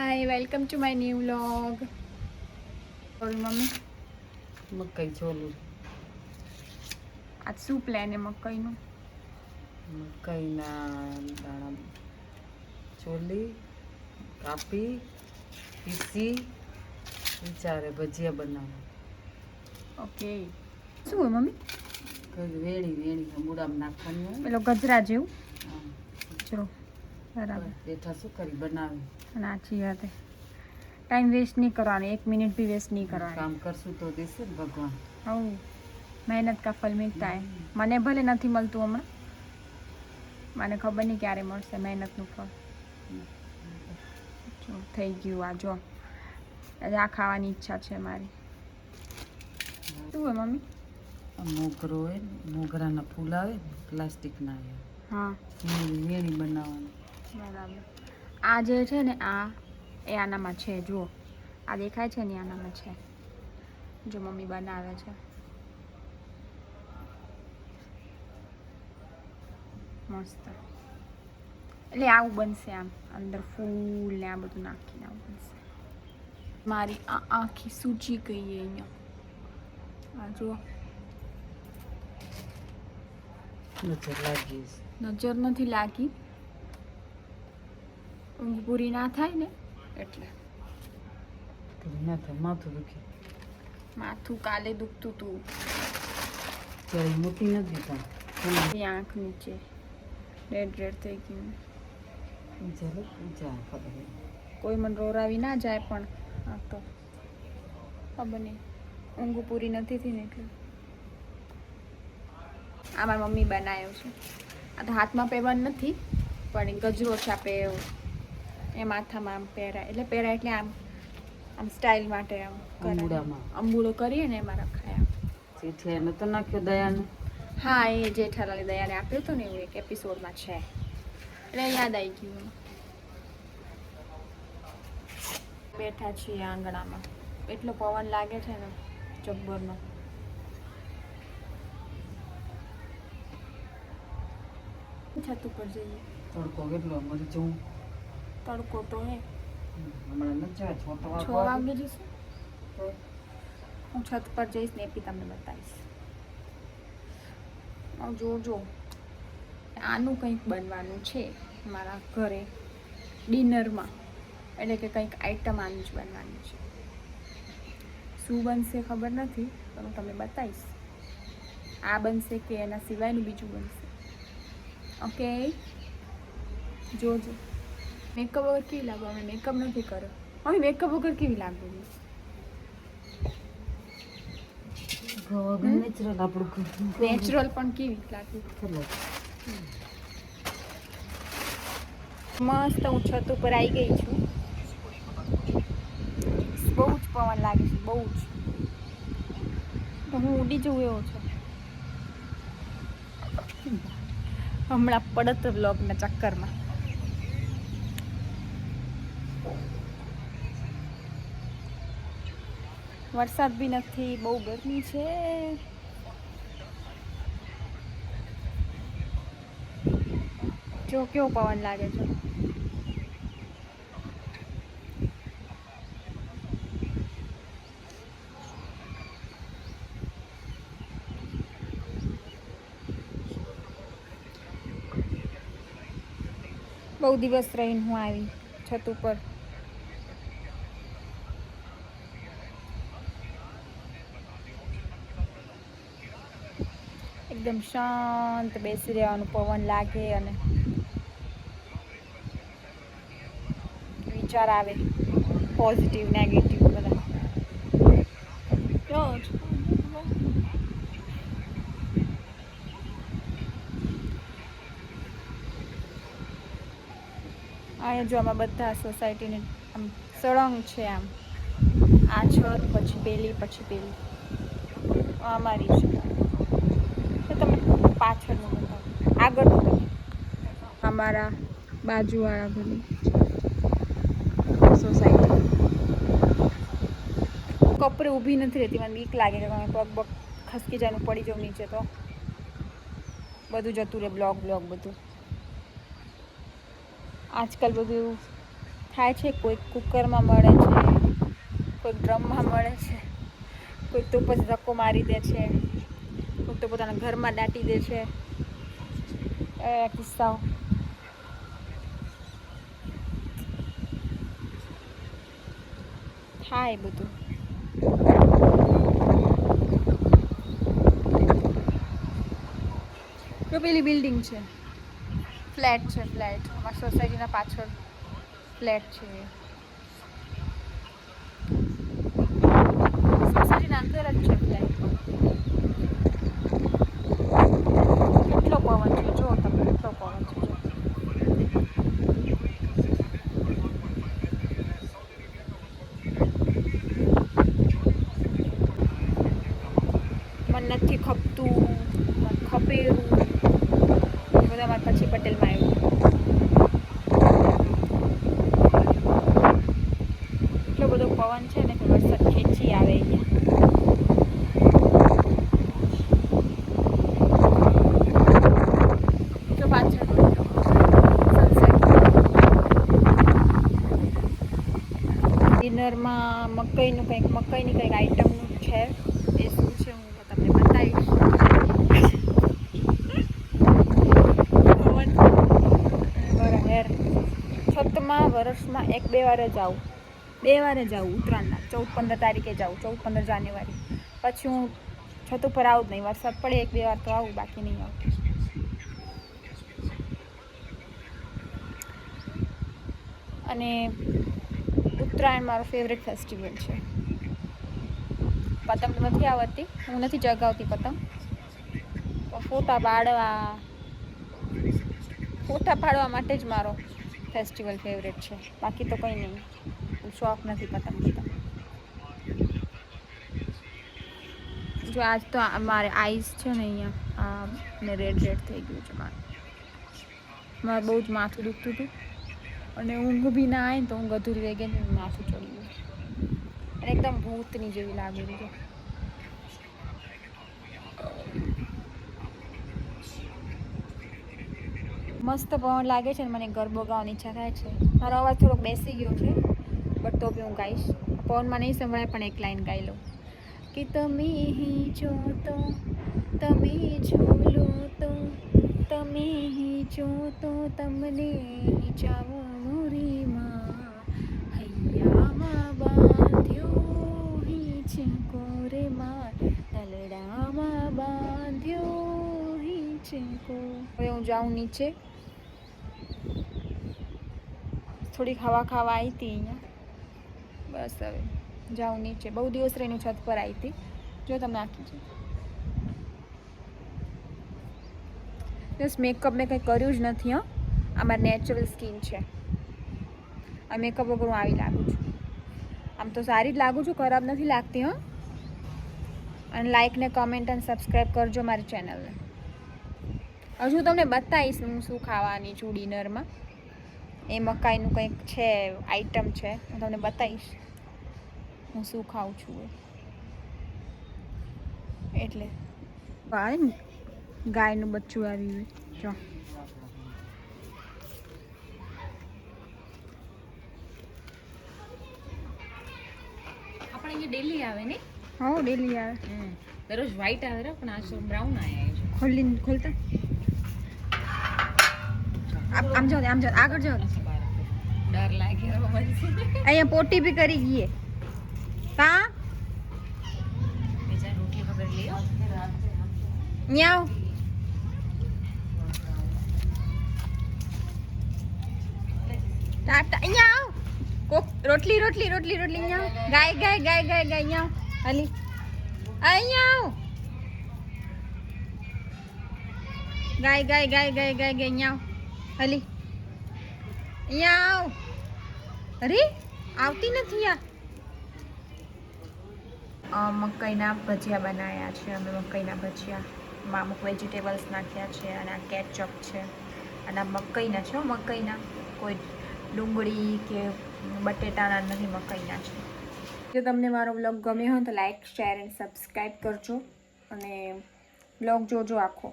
Hi welcome to my new vlog. બોલ મમ્મી, મકાઈ છોલું. આજ શું પ્લાન એ મકાઈનું? મકાઈના દાણા છોલી કાપી પીસી વિચારે ભજીયા બનાવવા. ઓકે, શું હોય મમ્મી? વેણી મૂળામાં નાખવાની હોય. પેલો ગજરા જેવું. હા. ચલો બરાબર. બેઠા શું કરી બનાવે. સાચી વાત છે. ટાઈમ વેસ્ટ નહીં કરવાનો, 1 મિનિટ બી વેસ્ટ નહીં કરવાનો. કામ કરશું તો દેશે ને ભગવાન. હવ મહેનત કા ફલ મિલતા હે. મને ભલે નથી મળતું હમણાં, મને ખબર નહીં ક્યારે મળશે મહેનતનું ફળ. જો થઈ ગયું આ જો, આજે આ ખાવાની ઈચ્છા છે મારી. શું હોય મમ્મી? મોગરો હોય ને, મોગરાના ફૂલ આવે ને પ્લાસ્ટિકના આવે. હા વેણી બનાવવાની. બરાબર. આ જે છે ને આ એ આનામાં છે, જુઓ આ દેખાય છે ને આનામાં છે. જો મમ્મી બનાવે છે મસ્ત. એટલે આવું બનશે, આમ અંદર ફૂલ ને આ બધું નાખીને આવું બનશે. મારી આ આખી સૂચી ગઈ અહીંયા. આ જુઓ નજર લાગી. નજર નથી લાગી, ઊંઘ પૂરી ના થાય ને એટલે. ના થાય માથું દુખે. માથું કાલે દુખતું હતું. ત્યારે મોટી નથી પણ આંખ નીચે રેડ થઈ ગયું. કોઈ મને રોરાવી ના જાય, પણ આ તો ખબર નહીં, ઊંઘ પૂરી નથી થઈ ને એટલે. આ મારી મમ્મી બનાવ્યો છે. આ તો હાથમાં પહેરવાનું નથી, પણ ગજરો છે આપણે એ માથામાં આમ પહેરાય, એટલે પહેરાય એટલે આમ આમ સ્ટાઇલ માટે આમ અંબુડો કરીએ ને એમાં રખાય. ચીઠિયા નતો નાખ્યો દયાને. હા, એ જેઠાલાલે દયાને આપ્યો હતો ને, એવું એક એપિસોડમાં છે એટલે યાદ આવી ગયું. બેઠા છીએ આંગણામાં, એટલો પવન લાગે છે ને જબ્બરનો. છત ઉપર જઈએ. તડકો કેટલો મરી જવું. તડકો તો હે. હમણાં નથી જાય 6 વાગે જઈશું. હું છત પર જઈશ ને એપી તમને બતાવીશ. જોજો આનું કંઈક બનવાનું છે મારા ઘરે ડિનરમાં, એટલે કે કંઈક આઈટમ આનું જ બનવાનું છે. શું બનશે ખબર નથી, પણ હું તમને બતાવીશ. આ બનશે કે એના સિવાયનું બીજું બનશે. ઓકે, જોજો. મેકઅપ વગર કેવી લાગો? અમે મેકઅપ નથી કર્યો. હવે મેકઅપ વગર કેવી લાગુ? નેચરલ આપણું નેચરલ પણ કેવી લાગે? મસ્ત. હું છત ઉપર આવી ગઈ છું. બહુ જ પવન લાગે છે, બહુ જ. તો હું ઉડી જઉં એવો છે હમણાં પડત વ્લોગના ચક્કરમાં. વરસાદ બી નથી, બહુ ગરમી છે. જો કેવો પવન લાગે છે. બહુ દિવસ રહીને હું આવી છત ઉપર. એકદમ શાંત બેસી રહેવાનું, પવન લાગે અને વિચાર આવે પોઝિટિવ નેગેટિવ બધા. અહીંયા જો આમાં બધા સોસાયટીની આમ સળંગ છે. આમ આ છત, પછી પેલી અમારી છે. તો તમે પાછળનું બતાવો, આગળનું બતાવો. અમારા બાજુવાળા ઘરની સોસાયટી. કપરે ઊભી નથી રહેતી, મને બીક લાગે કે તમે પગ ખસકી જાય, પડી જાઉં નીચે તો બધું જતું રહે, બ્લોગ બધું. આજકાલ બધું થાય છે. કોઈક કુકરમાં મળે છે, કોઈક ડ્રમમાં મળે છે, કોઈક તો પછી ધક્કો મારી દે છે, કોઈક તો પોતાના ઘરમાં દાટી દે છે. કિસ્સાઓ થાય બધું. તો પેલી બિલ્ડિંગ છે, ફ્લેટ છે, ફ્લેટ અમારી સોસાયટીના પાછળ ફ્લેટ છે. સોસાયટીના અંદર જ છે ફ્લેટ. કેટલો પવન છે જો તમે, કેટલો પવન છે જો. મને નથી ખપતું, મને ખપેરું એ બધા મારે પછી પટેલમાં આવ્યું. એટલો બધો પવન છે ને કે વરસાદ ખેંચી આવે અહીંયા. જો પાછળ સનસેટ. ડિનરમાં મકાઈની કંઈક આઈટમનું છે. એ શું છે હું તમને બતાવીશ. છતમાં વર્ષમાં 1-2 વાર જ આવું, 2 વાર જ આવું. ઉત્તરાયણના 14-15 તારીખે જાઉં, 14-15 જાન્યુઆરી. પછી હું છત ઉપર આવું જ નહીં. વરસાદ પડે 1-2 વાર તો આવું, બાકી નહીં આવતું. અને ઉત્તરાયણ મારો ફેવરેટ ફેસ્ટિવલ છે. પતંગ નથી આવડતી, હું નથી ચગાવતી પતંગ. ફોટા પાડવા માટે જ મારો ફેસ્ટિવલ ફેવરેટ છે. બાકી તો કંઈ નહીં, શોખ નથી પતંગ. જો આજ તો મારે આઈસ છે ને અહીંયા ને રેડ થઈ ગયું છે. મારે બહુ જ માથું દુખતું હતું અને ઊંઘ બી ના આવે ને તો ઊંઘ અધૂરી રહી ગઈ ને માથું ચડી ગયું અને એકદમ ભૂતની જેવી લાગેલી છે. મસ્ત પવન લાગે છે ને મને ગરબો ગાવાની ઈચ્છા થાય છે. મારો અવાજ થોડોક બેસી ગયો છે બટ તો બી હું ગાઈશ. પવનમાં નહીં સંભળાય પણ એક લાઈન ગાઈ લઉં કે તમે જો તો તમે ઝૂલો તો તમે જો તો તમને જાવો મોરીમાં હૈયામાં બાંધ્યો હિંચકો રે માર તલડામાં બાંધ્યો હિંચકો. હવે હું જાઉં નીચે. થોડીક હવા ખાવા આવી હતી અહીંયા. બસ હવે જાઉં નીચે. બહુ દિવસ રહીને છત પર આવી હતી. જો તમે આખી છે બસ મેકઅપ મેં કંઈ કર્યું જ નથી. હા, આ મારી નેચરલ સ્કિન છે. આ મેકઅપ વગર હું આવી લાગું છું. આમ તો સારી જ લાગું છું, ખરાબ નથી લાગતી. હા, અને લાઈક ને કમેન્ટ અને સબસ્ક્રાઈબ કરજો મારી ચેનલને. હજુ તમને બતાવીશ હું શું ખાવાની છું ડિનરમાં. એ મકાઈનું કંઈક છે આઈટમ છે, હું તમને બતાવીશ હું શું ખાઉં છું. એટલે ગાયનું બચ્ચું આવ્યું જો. આપણે અહીંયા ડેલી આવે ને? હા, ડેલી આવે. દરરોજ વ્હાઈટ આવે રે પણ આજ બ્રાઉન આવ્યા છે. ખોલતા આમ જાઓ, આગળ જાઓ. ડર લાગે અહીંયા પોટી બી કરી ગઈ. કા બીજા રોટલી વગર લ્યો. ન્યાવ ટાટા અહીંયા આવ. કોક રોટલી અહીંયા ગાય અહીંયા હલી અહીંયા આવ. ગાય અહીંયા હલી અહીંયા આવ. અરે આવતી નથી આ. મકાઈના ભજીયા બનાવ્યા છે અમે. મકાઈના ભજીયામાં અમુક વેજીટેબલ્સ નાખ્યા છે અને આ કેચઅપ છે અને આ મકાઈના છે. મકાઈના કોઈ ડુંગળી કે બટેટાના નથી, મકાઈના છે. જો તમને મારો બ્લોગ ગમ્યો હોય તો લાઈક, શેર એન્ડ સબસ્ક્રાઈબ કરજો અને બ્લોગ જોજો આખો.